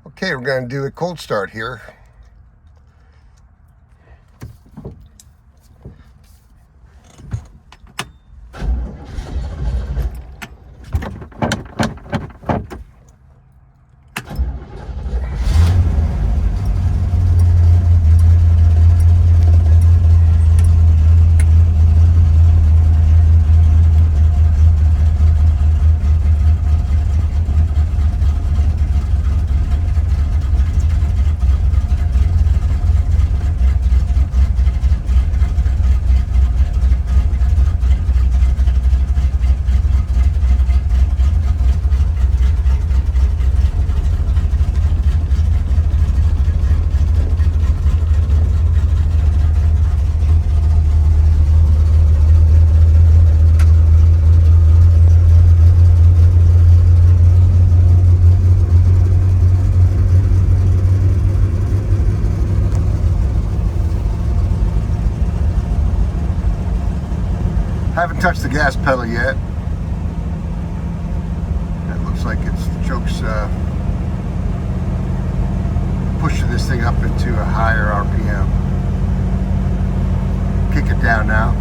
Okay, we're going to do a cold start here. Haven't touched the gas pedal yet. That looks like it's the choke's pushing this thing up into a higher RPM. Kick it down now.